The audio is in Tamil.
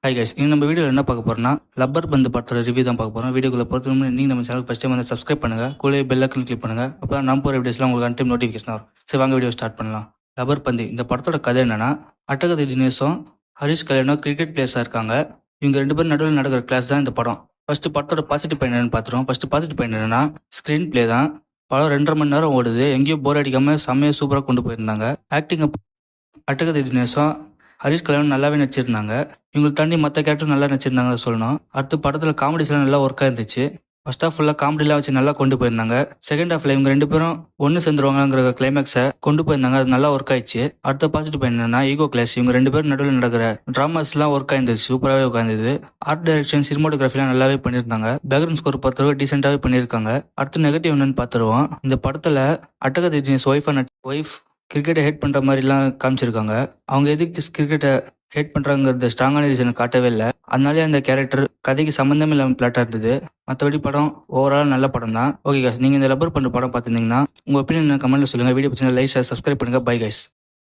ஹாய் கைஸ், இன்னும் நம்ம வீடியோவில் என்ன பார்க்க போறோம்னா லப்பர் பந்து படத்தோட ரிவ்யூ தான் பார்க்க போறோம். வீடியோக்குள்ள பொறுத்த நீங்கள் நம்ம சேனல் ஃபஸ்ட் டைம் வந்து சப்ஸ்கிரைப் பண்ணுங்க, கூடவே பெல் ஐக்கன் கிளிக் பண்ணுங்க. அப்போ தான் நம்ம போகிற வீடியோஸ்லாம் உங்களுக்கு அன் டைம் நோட்டிஃபிகேஷன் வரும். சரி, வாங்க வீடியோ ஸ்டார்ட் பண்ணலாம். லப்பர் பந்து இந்த படத்தோட கதை என்னன்னா, அட்டகத்தி தினேஷும் ஹரிஷ் கல்யாணும் கிரிக்கெட் பிளேயர்ஸாக இருக்காங்க. இவங்க 2 பேரும் நடுவில் நடக்கிற கிளாஸ் தான் இந்த படம். ஃபர்ஸ்ட் படத்தோட பாசிட்டிவ் பாயிண்ட் என்னன்னு பார்த்துருவோம். ஃபர்ஸ்ட் பாசிட்டிவ் பாயிண்ட் என்னன்னா, ஸ்க்ரீன் பிளே தான். படம் 2.5 மணி நேரம் ஓடுது. எங்கேயும் போர் அடிக்காம செம்மையாக சூப்பராக கொண்டு போயிருந்தாங்க. ஆக்டிங் அட்டகத்தி தினேஷும் ஹரிஷ் கல்யாணம் நல்லாவே நடிச்சிருந்தாங்க. இவங்களை தாண்டி மற்ற கேரக்டர் நல்லா நடிச்சிருந்தாங்க சொல்லணும். அடுத்து படத்தில் காமெடிஸ்லாம் நல்லா ஒர்க்காக இருந்துச்சு. ஃபர்ஸ்ட் ஹாஃப் ஃபுல்லாக காமெடிலாம் வச்சு நல்லா கொண்டு போயிருந்தாங்க. செகண்ட் ஹாஃப்ல இவங்க 2 பேரும் ஒன்று சேர்ந்துருவாங்கிற கிளைமேக்ஸை கொண்டு போயிருந்தாங்க. அது நல்லா ஒர்க் ஆயிடுச்சு. அடுத்த பாசிட்டிவ் பாயிண்ட் என்னன்னா, ஈகோ கிளாஸ். இவங்க 2 பேரும் நடுவில் நடக்கிற ட்ராமாஸ்லாம் ஒர்க் ஆயிருந்துச்சு, சூப்பராகவே உட்காந்துது. ஆர்ட் டைரக்ஷன், சினிமோட்டோகிராஃபிலாம் நல்லாவே பண்ணியிருந்தாங்க. பேக்ரவுண்ட் ஸ்கோர் பொறுத்தவரை டீசெண்டாகவே பண்ணியிருக்காங்க. அடுத்து நெகட்டிவ் என்னன்னு பார்த்துருவோம். இந்த படத்தில் அட்டகத்தி தினேஷ் ஒய்ஃப் கிரிக்கெட்டை ஹேட் பண்ணுற மாதிரிலாம் காமிச்சிருக்காங்க. அவங்க எதுக்கு கிரிக்கெட்டை ஹேட் பண்ணுறாங்கிறத ஸ்ட்ராங்கான ரீசனை காட்டவே இல்லை. அதனாலே அந்த கேரக்டர் கதைக்கு சம்மந்தமே இல்லாமல் பிளாட்டாக இருந்தது. மற்றபடி படம் ஓவரால் நல்ல படம் தான். ஓகே கைஸ், நீங்கள் இந்த லப்பர் பந்து படம் பார்த்துருந்தீங்கன்னா உங்கள் ஒப்பீனியன் கமெண்ட்டில் சொல்லுங்கள். வீடியோ பிடிச்சிருந்தா லைக், ஷேர், சப்ஸ்கிரைப் பண்ணுங்கள். Bye guys.